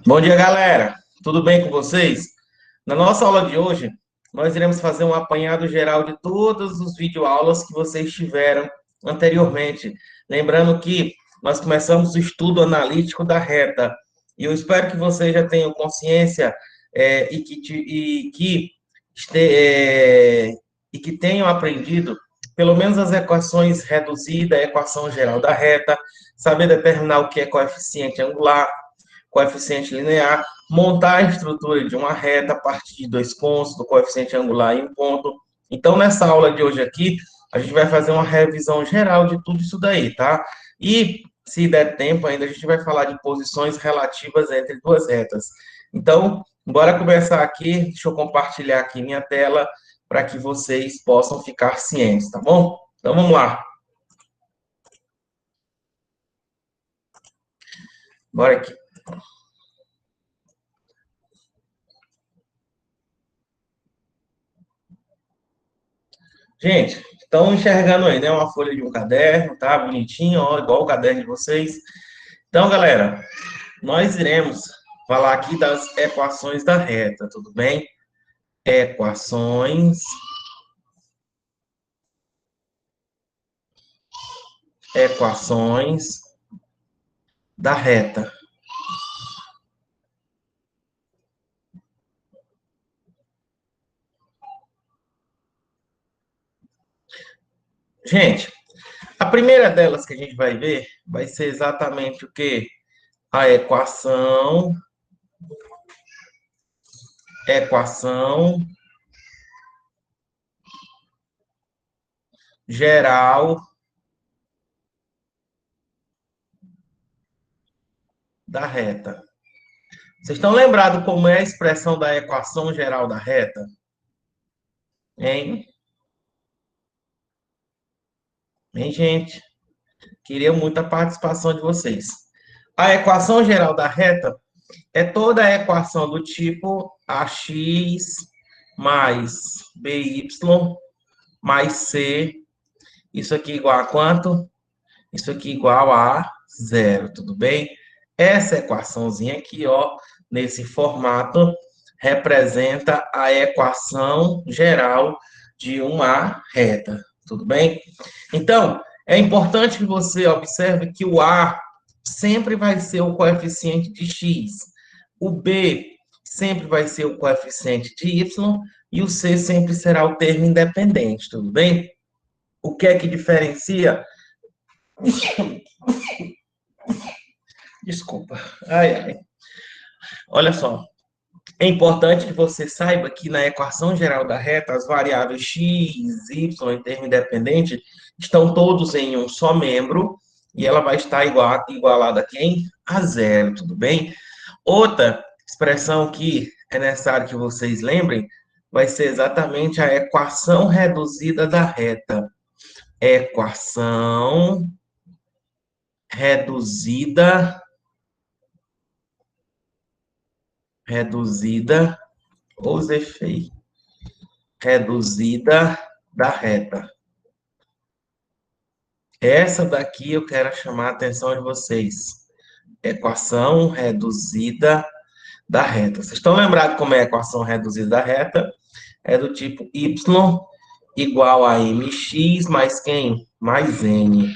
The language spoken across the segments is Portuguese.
Bom dia, galera. Tudo bem com vocês? Na nossa aula de hoje, nós iremos fazer um apanhado geral de todas as videoaulas que vocês tiveram anteriormente. Lembrando que nós começamos o estudo analítico da reta. E eu espero que vocês já tenham consciência e que tenham aprendido pelo menos as equações reduzida, a equação geral da reta, saber determinar o que é coeficiente angular, coeficiente linear, montar a estrutura de uma reta a partir de dois pontos, do coeficiente angular e um ponto. Então, nessa aula de hoje aqui, a gente vai fazer uma revisão geral de tudo isso daí, tá? E, se der tempo ainda, a gente vai falar de posições relativas entre duas retas. Então, bora começar aqui. Deixa eu compartilhar aqui minha tela para que vocês possam ficar cientes, tá bom? Então, vamos lá. Bora aqui. Gente, estão enxergando aí, né? Uma folha de um caderno, tá? Bonitinho, ó, igual o caderno de vocês. Então, galera, nós iremos falar aqui das equações da reta, tudo bem? Equações. Equações da reta. Gente, a primeira delas que a gente vai ver vai ser exatamente o quê? A equação geral da reta. Vocês estão lembrados como é a expressão da equação geral da reta? Hein? Hein, gente? Queria muita participação de vocês. A equação geral da reta é toda a equação do tipo ax mais by mais c. Isso aqui igual a quanto? Isso aqui igual a zero, tudo bem? Essa equaçãozinha aqui, ó, nesse formato, representa a equação geral de uma reta, tudo bem? Então, é importante que você observe que o A sempre vai ser o coeficiente de x, o B sempre vai ser o coeficiente de y e o C sempre será o termo independente, tudo bem? O que é que diferencia? Desculpa. Ai, ai. Olha só. É importante que você saiba que na equação geral da reta, as variáveis x, y e termo independente estão todos em um só membro e ela vai estar igualada a quem? A zero, tudo bem? Outra expressão que é necessário que vocês lembrem vai ser exatamente a equação reduzida da reta. Equação reduzida, ou feio, reduzida da reta. Essa daqui eu quero chamar a atenção de vocês. Equação reduzida da reta. Vocês estão lembrados como é a equação reduzida da reta? É do tipo y igual a mx mais quem? Mais n.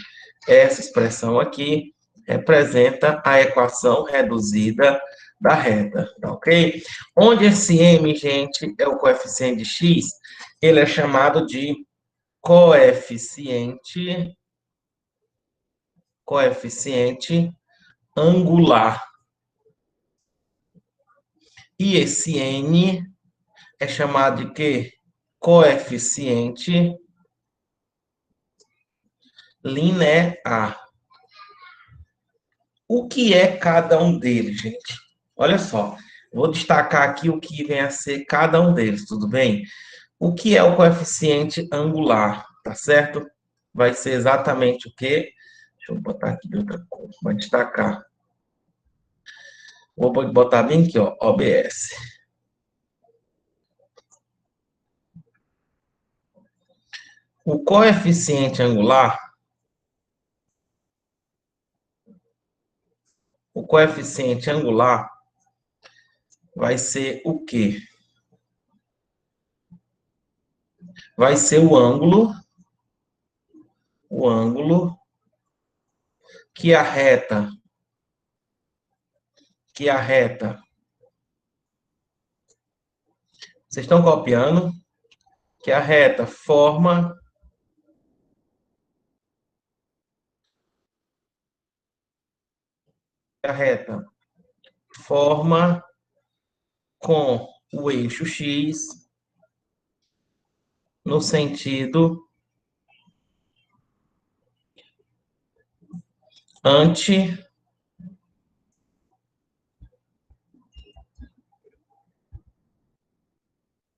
Essa expressão aqui representa a equação reduzida da reta, tá ok? Onde esse m, gente, é o coeficiente de x, ele é chamado de coeficiente angular. E esse n é chamado de quê? Coeficiente linear. O que é cada um deles, gente? Olha só, vou destacar aqui o que vem a ser cada um deles, tudo bem? O que é o coeficiente angular, tá certo? Vai ser exatamente o quê? Deixa eu botar aqui de outra cor, vai destacar. Vou botar bem aqui, ó, OBS. O coeficiente angular, o coeficiente angular vai ser o quê? Vai ser o ângulo que a reta, que a reta, vocês estão copiando? Que a reta forma com o eixo X no sentido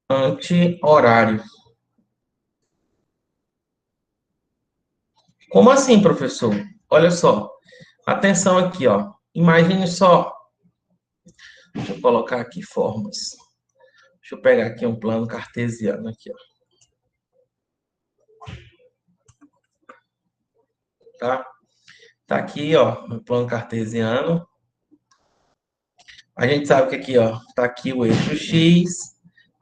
anti-horário. Como assim, professor? Olha só. Atenção aqui, ó. Imagine só. Deixa eu colocar aqui formas. Deixa eu pegar aqui um plano cartesiano aqui, ó. Tá? Tá aqui, ó, o plano cartesiano. A gente sabe que aqui, ó, tá aqui o eixo X,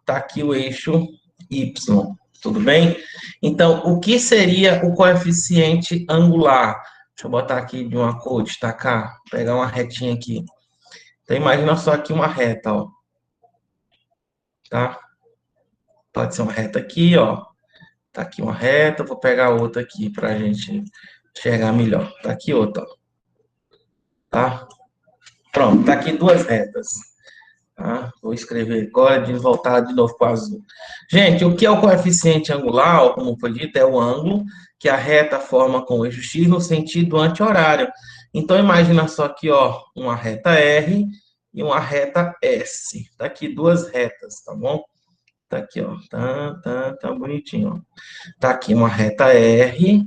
tá aqui o eixo Y. Tudo bem? Então, o que seria o coeficiente angular? Deixa eu botar aqui de uma cor, destacar, pegar uma retinha aqui. Então, imagina só aqui uma reta, ó. Tá? Pode ser uma reta aqui, ó. Tá aqui uma reta, vou pegar outra aqui para a gente enxergar melhor. Tá aqui outra, ó. Tá? Pronto, tá aqui duas retas. Tá? Vou escrever agora de voltar de novo para o azul. Gente, o que é o coeficiente angular, ó, como foi dito, é o ângulo que a reta forma com o eixo X no sentido anti-horário. Então, imagina só aqui, ó, uma reta R e uma reta S. Tá aqui duas retas, tá bom? Tá aqui, ó. Tá bonitinho, ó. Tá aqui uma reta R,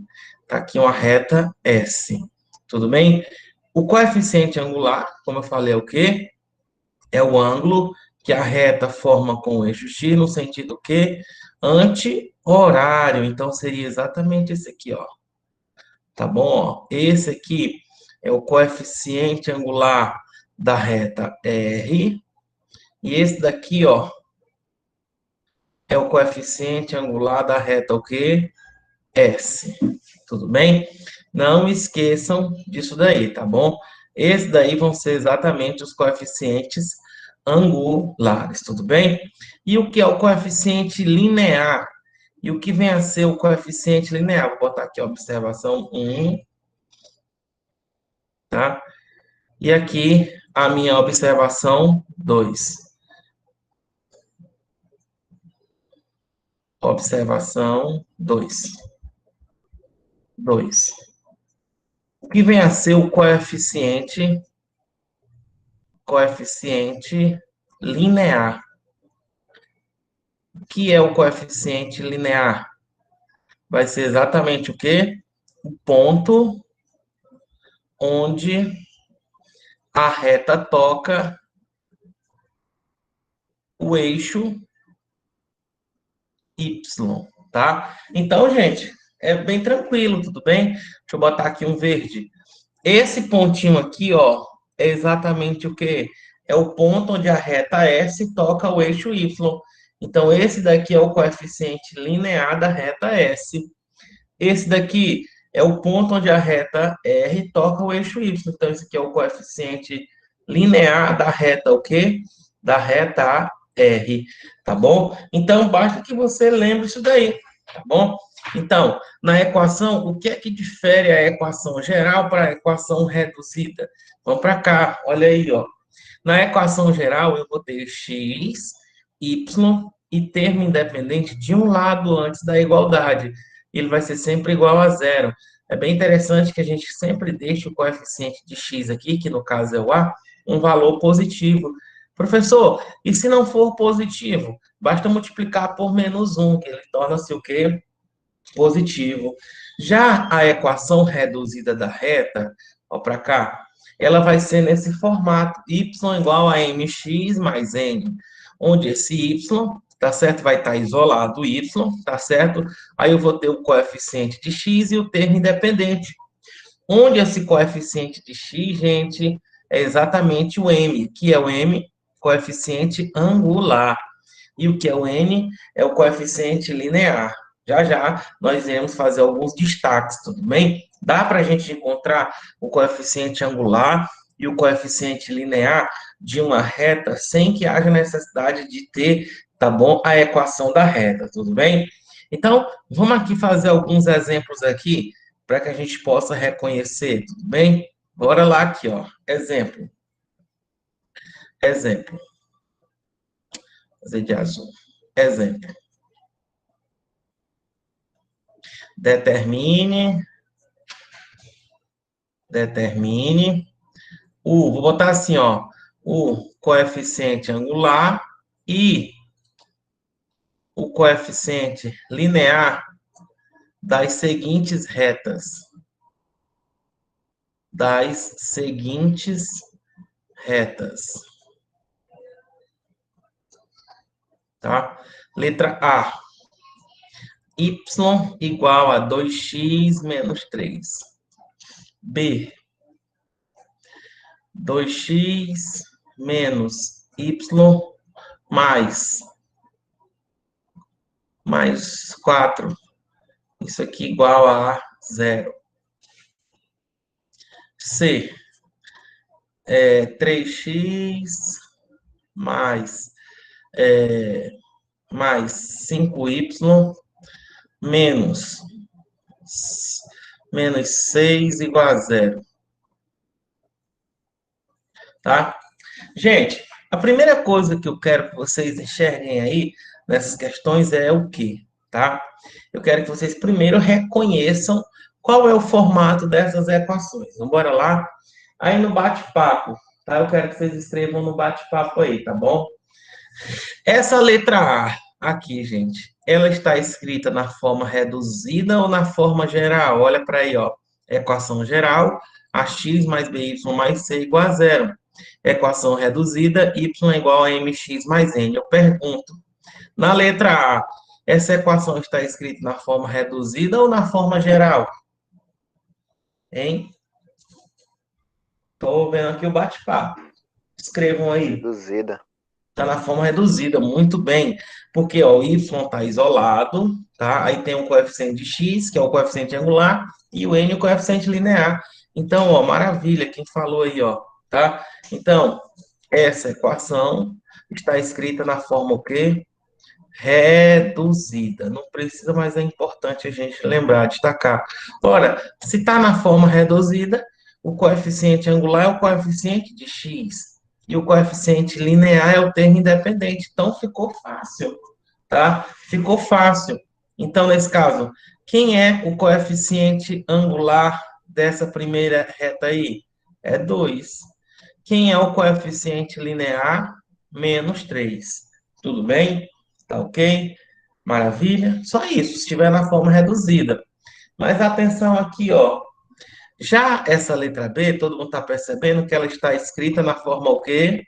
tá aqui uma reta S. Tudo bem? O coeficiente angular, como eu falei, é o quê? É o ângulo que a reta forma com o eixo X no sentido que anti-horário. Então, seria exatamente esse aqui, ó. Tá bom? Ó? Esse aqui é o coeficiente angular da reta R. E esse daqui, ó, é o coeficiente angular da reta o quê? S. Tudo bem? Não esqueçam disso daí, tá bom? Esse daí vão ser exatamente os coeficientes angulares, tudo bem? E o que é o coeficiente linear? E o que vem a ser o coeficiente linear? Vou botar aqui a observação 1, tá? E aqui a minha observação 2. Observação 2. 2. O que vem a ser o coeficiente linear? O que é o coeficiente linear? Vai ser exatamente o quê? O ponto onde a reta toca o eixo Y, tá? Então, gente, é bem tranquilo, tudo bem? Deixa eu botar aqui um verde. Esse pontinho aqui, ó, é exatamente o quê? É o ponto onde a reta S toca o eixo Y. Então, esse daqui é o coeficiente linear da reta S. Esse daqui é o ponto onde a reta R toca o eixo Y. Então, esse aqui é o coeficiente linear da reta o quê? Da reta R, tá bom? Então, basta que você lembre isso daí, tá bom? Então, na equação, o que é que difere a equação geral para a equação reduzida? Vamos para cá, olha aí, ó. Na equação geral, eu vou ter x, y e termo independente de um lado antes da igualdade. Ele vai ser sempre igual a zero. É bem interessante que a gente sempre deixe o coeficiente de x aqui, que no caso é o a, um valor positivo. Professor, e se não for positivo? Basta multiplicar por menos 1, que ele torna-se o quê? Positivo. Já a equação reduzida da reta, ó para cá, ela vai ser nesse formato, y igual a mx mais n, onde esse y, tá certo, vai estar isolado o y, tá certo? Aí eu vou ter o coeficiente de x e o termo independente. Onde esse coeficiente de x, gente, é exatamente o m, que é o m, coeficiente angular. E o que é o n? É o coeficiente linear. Já já nós iremos fazer alguns destaques, tudo bem? Dá para a gente encontrar o coeficiente angular e o coeficiente linear de uma reta sem que haja necessidade de ter, tá bom, a equação da reta, tudo bem? Então, vamos aqui fazer alguns exemplos aqui para que a gente possa reconhecer, tudo bem? Bora lá aqui, ó. Exemplo. Exemplo. Fazer de azul. Exemplo. Determine vou botar assim, ó, o coeficiente angular e o coeficiente linear das seguintes retas. Das seguintes retas. Tá? Letra A. Y igual a 2x menos 3. B. 2x menos y mais 4. Isso aqui igual a 0. C. 3x mais 5y menos 6 igual a 0. Tá? Gente, a primeira coisa que eu quero que vocês enxerguem aí nessas questões é o quê? Tá? Eu quero que vocês primeiro reconheçam qual é o formato dessas equações. Então, bora lá? Aí no bate-papo, tá? Eu quero que vocês escrevam no bate-papo aí, tá bom? Essa letra A aqui, gente, ela está escrita na forma reduzida ou na forma geral? Olha para aí, ó. Equação geral, ax mais by mais c igual a 0. Equação reduzida, y é igual a mx mais n. Eu pergunto, na letra A, essa equação está escrita na forma reduzida ou na forma geral? Hein? Estou vendo aqui o bate-papo. Escrevam aí. Reduzida. Está na forma reduzida, muito bem. Porque ó, o y está isolado, tá? Aí tem o coeficiente de x, que é o coeficiente angular, e o n, o coeficiente linear. Então, ó, maravilha, quem falou aí, ó, tá? Então, essa equação está escrita na forma o quê? Reduzida. Não precisa, mas é importante a gente lembrar, destacar. Ora, se está na forma reduzida, o coeficiente angular é o coeficiente de x. E o coeficiente linear é o termo independente. Então, ficou fácil, tá? Ficou fácil. Então, nesse caso, quem é o coeficiente angular dessa primeira reta aí? É 2. Quem é o coeficiente linear? Menos 3. Tudo bem? Tá ok? Maravilha? Só isso, se estiver na forma reduzida. Mas atenção aqui, ó. Já essa letra B, todo mundo está percebendo que ela está escrita na forma o quê?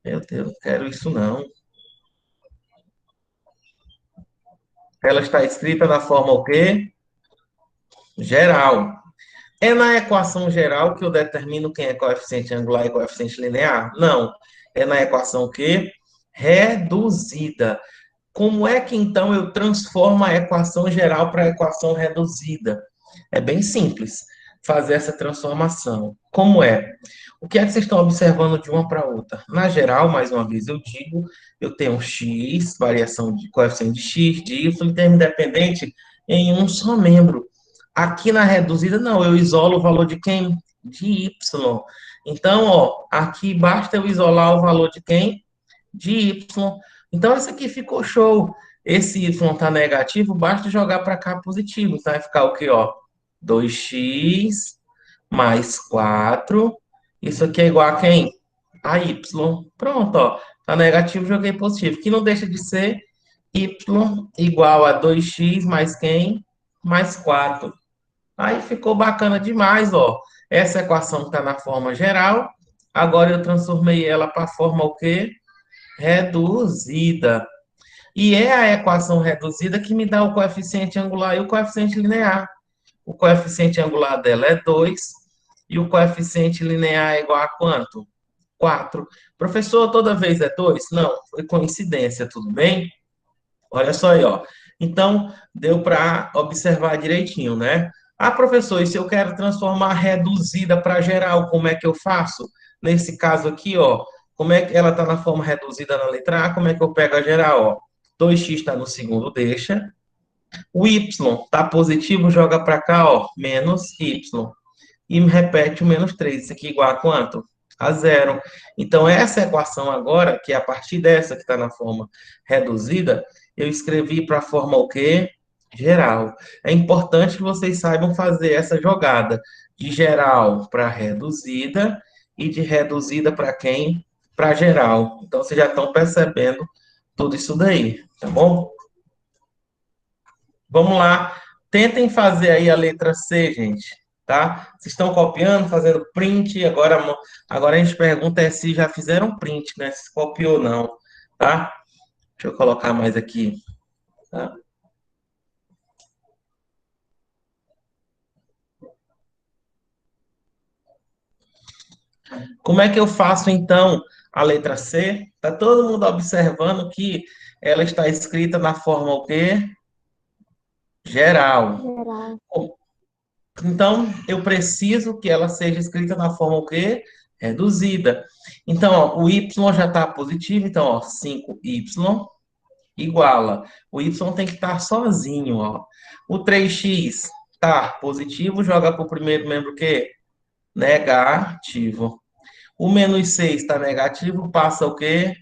Meu Deus, não quero isso não. Ela está escrita na forma o quê? Geral. É na equação geral que eu determino quem é coeficiente angular e coeficiente linear? Não. É na equação o quê? Reduzida. Como é que então eu transformo a equação geral para a equação reduzida? É bem simples fazer essa transformação. Como é? O que é que vocês estão observando de uma para outra? Na geral, mais uma vez eu digo, eu tenho um x, variação de coeficiente de x, de y, termo independente em um só membro. Aqui na reduzida, não, eu isolo o valor de quem? De y. Então, ó, aqui basta eu isolar o valor de quem? De y. Então, esse aqui ficou show. Esse y está negativo, basta jogar para cá positivo. Então, vai ficar o quê, ó? 2x mais 4. Isso aqui é igual a quem? A y. Pronto, ó. Tá negativo, joguei positivo. Que não deixa de ser y igual a 2x mais quem? Mais 4. Aí ficou bacana demais, ó. Essa equação está na forma geral. Agora eu transformei ela para a forma o quê? Reduzida. E é a equação reduzida que me dá o coeficiente angular e o coeficiente linear. O coeficiente angular dela é 2 E o coeficiente linear é igual a quanto? 4. Professor, toda vez é 2? Não, foi coincidência, tudo bem? Olha só aí, ó. Então, deu para observar direitinho, né? Ah, professor, e se eu quero transformar reduzida para geral, como é que eu faço? Nesse caso aqui, ó, como é que ela está na forma reduzida na letra A, como é que eu pego a geral, ó? 2x está no segundo, deixa. O y está positivo, joga para cá, ó, menos y. E repete o menos 3. Isso aqui é igual a quanto? A zero. Então, essa equação agora, que é a partir dessa que está na forma reduzida, eu escrevi para a forma o quê? Geral. É importante que vocês saibam fazer essa jogada de geral para reduzida e de reduzida para quem? Para geral. Então, vocês já estão percebendo tudo isso daí, tá bom? Vamos lá. Tentem fazer aí a letra C, gente, tá? Vocês estão copiando, fazendo print. Agora a gente pergunta é se já fizeram print, né? Se copiou ou não, tá? Deixa eu colocar mais aqui, tá? Como é que eu faço, então, a letra C? Tá todo mundo observando que ela está escrita na forma o quê? Geral. Geral. Então, eu preciso que ela seja escrita na forma o quê? Reduzida. Então, ó, o y já está positivo, então, ó, 5y iguala. O y tem que estar sozinho, ó. O 3x está positivo, joga para o primeiro membro o quê? Negativo. O menos 6 está negativo, passa o quê?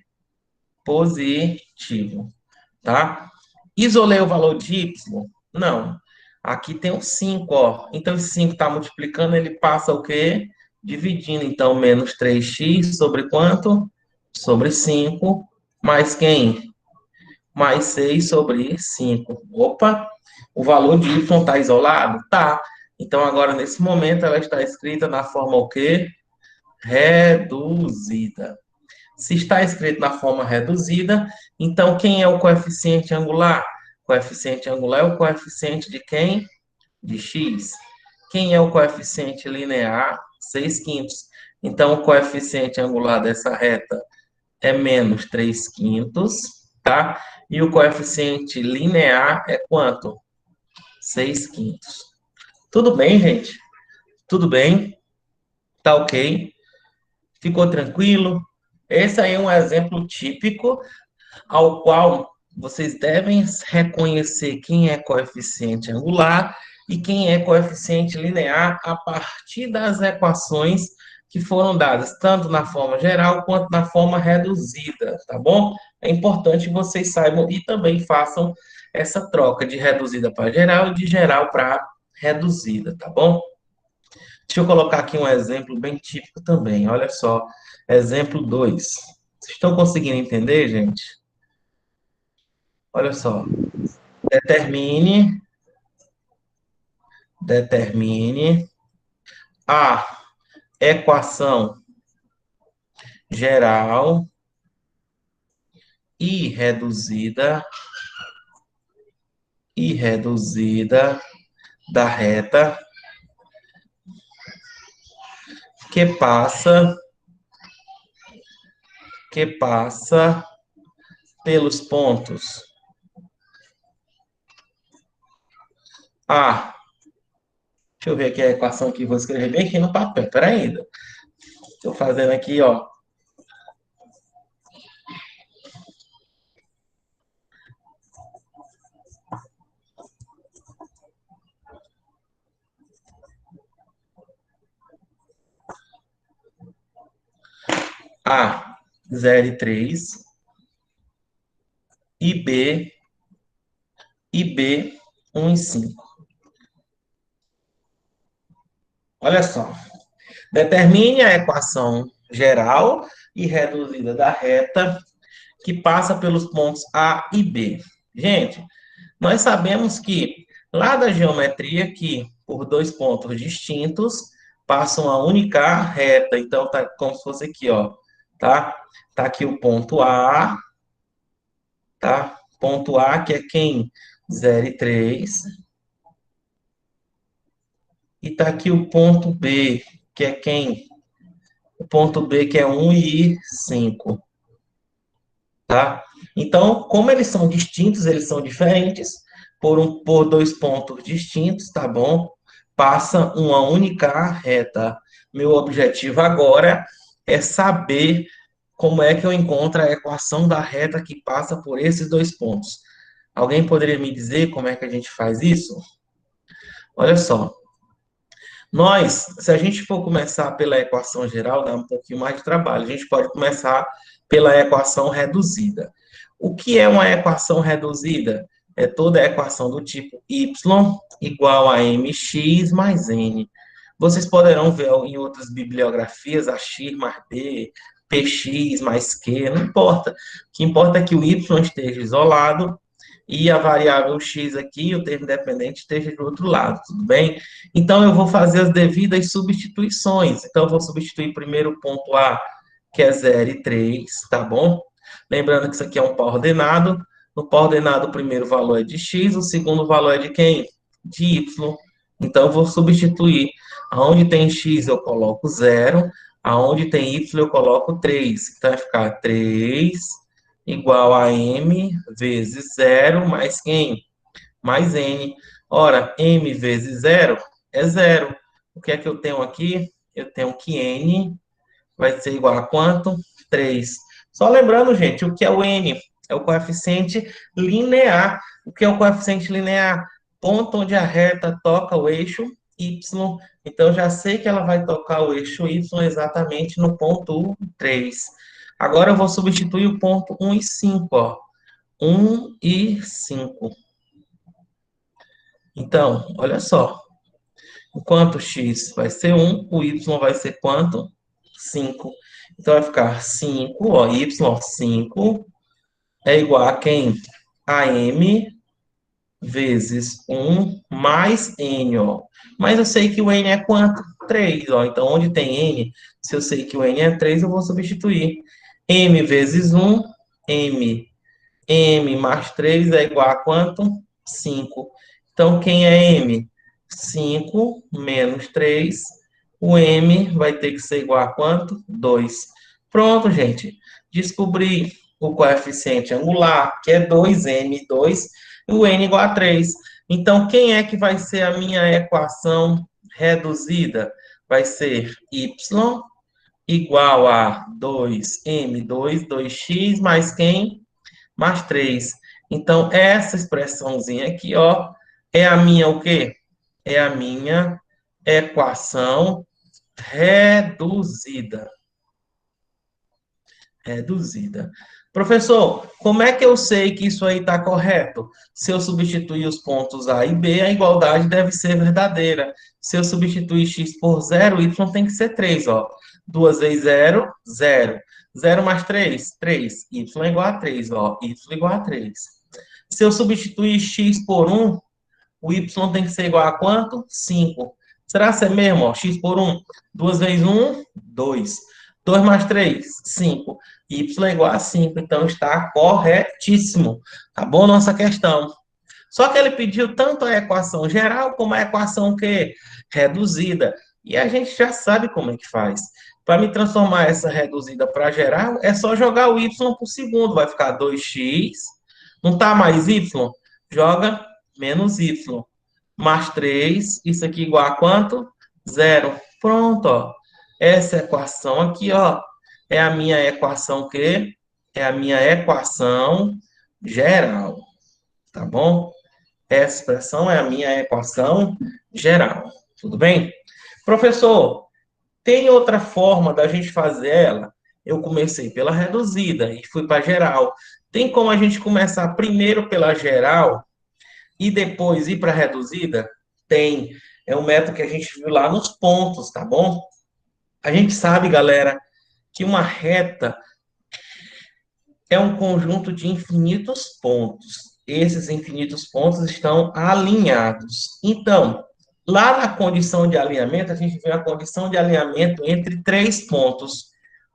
Positivo, tá? Isolei o valor de y? Não. Aqui tem um 5, ó. Então, esse 5 está multiplicando, ele passa o quê? Dividindo. Então, menos 3x sobre quanto? Sobre 5. Mais quem? Mais 6 sobre 5. Opa! O valor de y está isolado? Tá. Então, agora, nesse momento, ela está escrita na forma o quê? Reduzida. Se está escrito na forma reduzida, então quem é o coeficiente angular? O coeficiente angular é o coeficiente de quem? De x. Quem é o coeficiente linear? 6 quintos. Então, o coeficiente angular dessa reta é menos 3 quintos, tá? E o coeficiente linear é quanto? 6 quintos. Tudo bem, gente? Tudo bem? Tá ok? Ficou tranquilo? Esse aí é um exemplo típico ao qual vocês devem reconhecer quem é coeficiente angular e quem é coeficiente linear a partir das equações que foram dadas, tanto na forma geral quanto na forma reduzida, tá bom? É importante que vocês saibam e também façam essa troca de reduzida para geral e de geral para reduzida, tá bom? Deixa eu colocar aqui um exemplo bem típico também, olha só. Exemplo 2. Vocês estão conseguindo entender, gente? Olha só. Determine, determine a equação geral e reduzida da reta que passa que passa pelos pontos A. Deixa eu ver aqui a equação que vou escrever bem aqui no papel. Pera ainda. Estou fazendo aqui, ó. A 0,3 e B 1,5. Olha só. Determine a equação geral e reduzida da reta que passa pelos pontos A e B. Gente, nós sabemos que lá da geometria que por dois pontos distintos passam a única reta. Então tá como se fosse aqui, ó, tá? Tá aqui o ponto A, tá? Ponto A que é quem? 0,3. E tá aqui o ponto B. que é quem? O ponto B, que é 1 e 5, tá? Então, como eles são distintos, eles são diferentes, por dois pontos distintos, tá bom? Passa uma única reta. Meu objetivo agora é saber como é que eu encontro a equação da reta que passa por esses dois pontos. Alguém poderia me dizer como é que a gente faz isso? Olha só, se a gente for começar pela equação geral, dá um pouquinho mais de trabalho. A gente pode começar pela equação reduzida. O que é uma equação reduzida? É toda a equação do tipo y igual a mx mais n. Vocês poderão ver em outras bibliografias a x mais b, px mais q, não importa. O que importa é que o y esteja isolado e a variável x aqui, o termo dependente, esteja do outro lado, tudo bem? Então, eu vou fazer as devidas substituições. Então, eu vou substituir primeiro o ponto A, que é 0 e 3, tá bom? Lembrando que isso aqui é um pau ordenado. No pau ordenado, o primeiro valor é de x, o segundo valor é de quem? De y. Então, eu vou substituir. Aonde tem x, eu coloco 0. Aonde tem y, eu coloco 3. Então, vai ficar 3 igual a m vezes 0 mais quem? Mais n. Ora, m vezes 0 é 0. O que é que eu tenho aqui? Eu tenho que n vai ser igual a quanto? 3. Só lembrando, gente, o que é o n? É o coeficiente linear. O que é o coeficiente linear? Ponto onde a reta toca o eixo y. Então, já sei que ela vai tocar o eixo y exatamente no ponto 3. Agora, eu vou substituir o ponto 1 e 5, ó. 1 e 5. Então, olha só. Enquanto x vai ser 1, o y vai ser quanto? 5. Então, vai ficar 5, ó, y5 é igual a quem? A m vezes 1 mais n, ó. Mas eu sei que o n é quanto? 3, ó. Então, onde tem n, se eu sei que o n é 3, eu vou substituir. M vezes 1, m. M mais 3 é igual a quanto? 5. Então, quem é m? 5 menos 3. O m vai ter que ser igual a quanto? 2. Pronto, gente. Descobri o coeficiente angular, que é 2m2, e o n igual a 3. Então, quem é que vai ser a minha equação reduzida? Vai ser y igual a 2m2, 2x, mais quem? Mais 3. Então, essa expressãozinha aqui, ó, é a minha o quê? É a minha equação reduzida. Reduzida. Professor, como é que eu sei que isso aí está correto? Se eu substituir os pontos A e B, a igualdade deve ser verdadeira. Se eu substituir x por 0, y tem que ser 3, ó. 2 vezes 0, 0. 0 mais 3, 3. Y é igual a 3, ó. Y igual a 3. Se eu substituir x por 1, o y tem que ser igual a quanto? 5. Será que é mesmo? Ó? X por 1. 2 vezes 1, 2. 2 mais 3, 5. Y é igual a 5. Então, está corretíssimo. Tá bom nossa questão? Só que ele pediu tanto a equação geral como a equação que reduzida. E a gente já sabe como é que faz. Para me transformar essa reduzida para geral, é só jogar o y por segundo. Vai ficar 2x. Não está mais y? Joga menos y. Mais 3, isso aqui igual a quanto? Zero. Pronto, ó. Essa equação aqui, ó, é a minha equação que é a minha equação geral, tá bom? Essa expressão é a minha equação geral, tudo bem? Professor, tem outra forma da gente fazer ela? Eu comecei pela reduzida e fui para geral. Tem como a gente começar primeiro pela geral e depois ir para a reduzida? Tem. É um método que a gente viu lá nos pontos, tá bom? A gente sabe, galera, que uma reta é um conjunto de infinitos pontos. Esses infinitos pontos estão alinhados. Então, lá na condição de alinhamento, a gente vê a condição de alinhamento entre três pontos.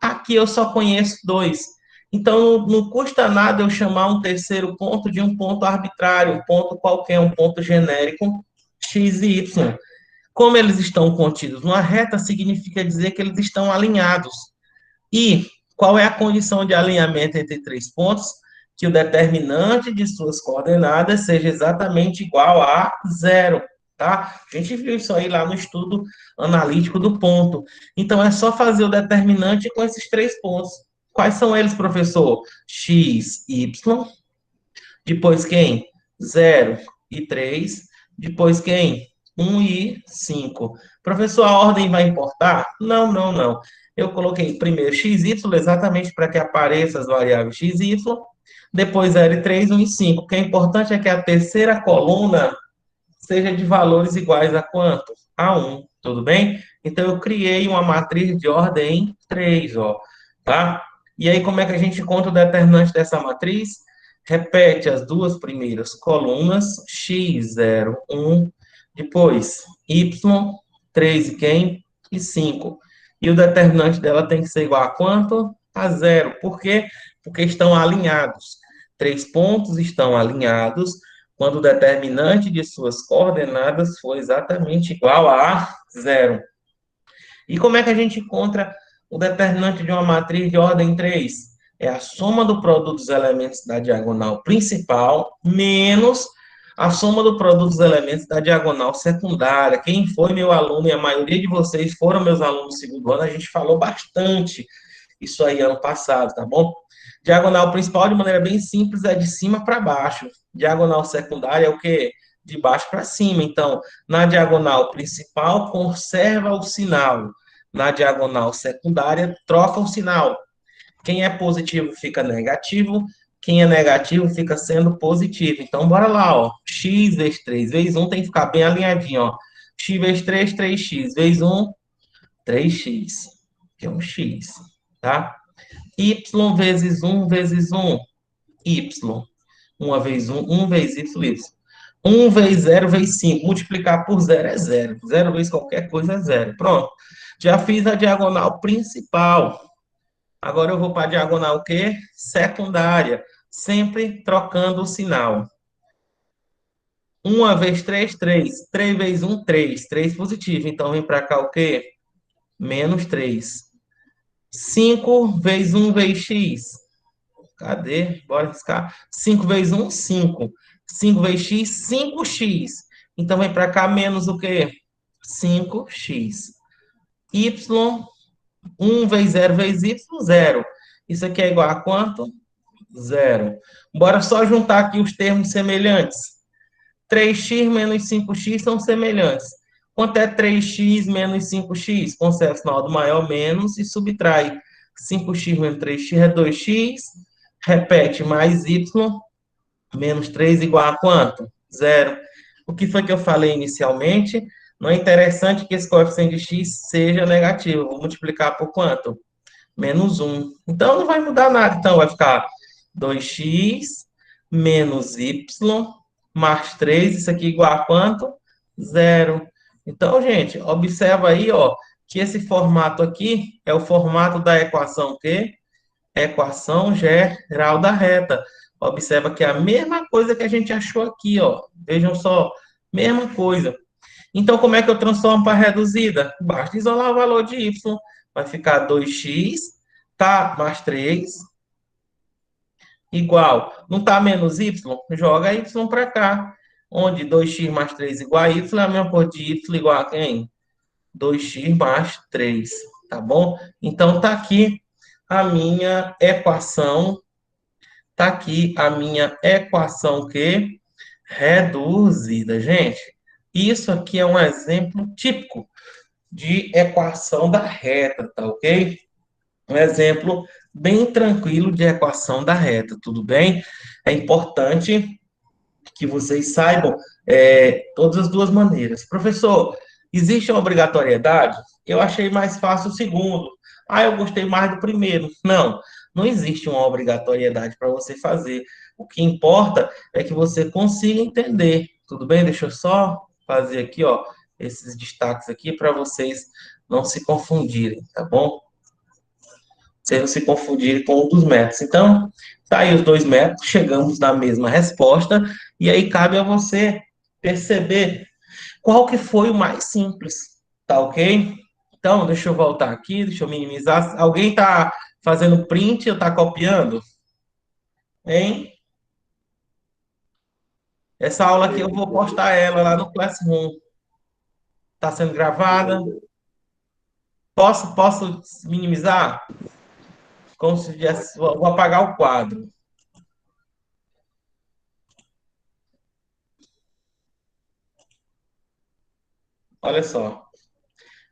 Aqui eu só conheço dois. Então, não custa nada eu chamar um terceiro ponto de um ponto arbitrário, um ponto qualquer, um ponto genérico, x e y. Como eles estão contidos numa reta, significa dizer que eles estão alinhados. E qual é a condição de alinhamento entre três pontos? Que o determinante de suas coordenadas seja exatamente igual a zero, tá? A gente viu isso aí lá no estudo analítico do ponto. Então, é só fazer o determinante com esses três pontos. Quais são eles, professor? X, Y. Depois quem? 0 e 3. Depois quem? 1 e 5. Professor, a ordem vai importar? Não, não, não. Eu coloquei primeiro xy exatamente para que apareçam as variáveis xy, depois 0 e 3, 1 e 5. O que é importante é que a terceira coluna seja de valores iguais a quanto? A 1, tudo bem? Então, eu criei uma matriz de ordem 3, ó, tá? E aí, como é que a gente conta o determinante dessa matriz? Repete as duas primeiras colunas, x, 0, 1, depois y, 3 e quem? E 5. E o determinante dela tem que ser igual a quanto? A 0. Por quê? Porque estão alinhados. Três pontos estão alinhados quando o determinante de suas coordenadas for exatamente igual a 0. E como é que a gente encontra o determinante de uma matriz de ordem 3? É a soma do produto dos elementos da diagonal principal menos a soma do produto dos elementos da diagonal secundária. Quem foi meu aluno, e a maioria de vocês foram meus alunos do segundo ano, a gente falou bastante isso aí ano passado, tá bom? Diagonal principal, de maneira bem simples, é de cima para baixo. Diagonal secundária é o quê? De baixo para cima. Então, na diagonal principal, conserva o sinal. Na diagonal secundária, troca o sinal. Quem é positivo fica negativo, quem é negativo fica sendo positivo. Então, bora lá, ó. X vezes 3 vezes 1 tem que ficar bem alinhadinho, ó. X vezes 3, 3x. Vezes 1, 3x. Que é um x, tá? Y vezes 1 vezes 1, y. 1 vezes 1, 1 vezes y, y. 1 vezes 0 vezes 5. Multiplicar por 0 é 0. 0 vezes qualquer coisa é 0. Pronto. Já fiz a diagonal principal. Agora eu vou para a diagonal o quê? Secundária. Sempre trocando o sinal. 1 vezes 3, 3. 3 vezes 1, 3. 3 positivo. Então, vem para cá o quê? Menos 3. 5 vezes 1 vezes x. Cadê? Bora riscar. 5 vezes 1, 5. 5 vezes x, 5x. Então, vem para cá menos o quê? 5x. Y, 1 vezes 0 vezes y, 0. Isso aqui é igual a quanto? 0. Bora só juntar aqui os termos semelhantes. 3x menos 5x são semelhantes. Quanto é 3x menos 5x? Conserva o sinal do maior menos e subtrai. 5x menos 3x é 2x. Repete, mais y, menos 3 igual a quanto? 0. O que foi que eu falei inicialmente? Não é interessante que esse coeficiente de x seja negativo. Vou multiplicar por quanto? Menos 1. Então, não vai mudar nada. Então, vai ficar 2x menos y mais 3. Isso aqui igual a quanto? 0. Então, gente, observa aí, ó, que esse formato aqui é o formato da equação quê? Equação geral da reta. Observa que é a mesma coisa que a gente achou aqui, ó. Vejam só, mesma coisa. Então, como é que eu transformo para reduzida? Basta isolar o valor de y. Vai ficar 2x, tá? Mais 3, igual. Não tá menos y? Joga y para cá. Onde 2x mais 3 igual a y, é a mesma coisa de y igual a quem? 2x mais 3, tá bom? Então, tá aqui a minha equação. Tá aqui a minha equação que reduzida, gente. Isso aqui é um exemplo típico de equação da reta, tá ok? Um exemplo bem tranquilo de equação da reta, tudo bem? É importante que vocês saibam todas as duas maneiras. Professor, existe uma obrigatoriedade? Eu achei mais fácil o segundo. Ah, eu gostei mais do primeiro. Não, não existe uma obrigatoriedade para você fazer. O que importa é que você consiga entender. Tudo bem? Deixa eu só fazer aqui, ó, esses destaques aqui para vocês não se confundirem, tá bom? Vocês não se confundirem com um dos métodos. Então, tá aí os dois métodos, chegamos na mesma resposta, e aí cabe a você perceber qual que foi o mais simples, tá ok? Então, deixa eu voltar aqui, deixa eu minimizar. Alguém tá fazendo print ou tá copiando? Hein? Essa aula aqui eu vou postar ela lá no Classroom. Tá sendo gravada? Posso minimizar? Como se tivesse, vou apagar o quadro. Olha só.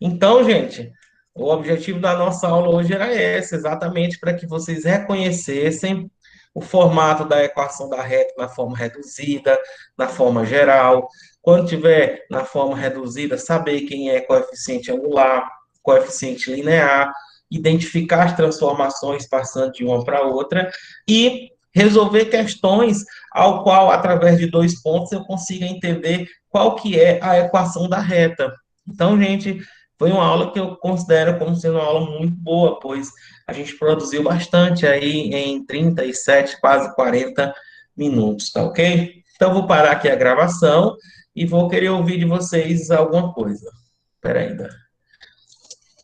Então, gente, o objetivo da nossa aula hoje era esse, exatamente para que vocês reconhecessem o formato da equação da reta na forma reduzida, na forma geral. Quando tiver na forma reduzida, saber quem é coeficiente angular, coeficiente linear, identificar as transformações passando de uma para outra e resolver questões ao qual, através de dois pontos, eu consiga entender qual que é a equação da reta. Então, gente, foi uma aula que eu considero como sendo uma aula muito boa, pois a gente produziu bastante aí em 37, quase 40 minutos, tá ok? Então, vou parar aqui a gravação e vou querer ouvir de vocês alguma coisa. Espera ainda.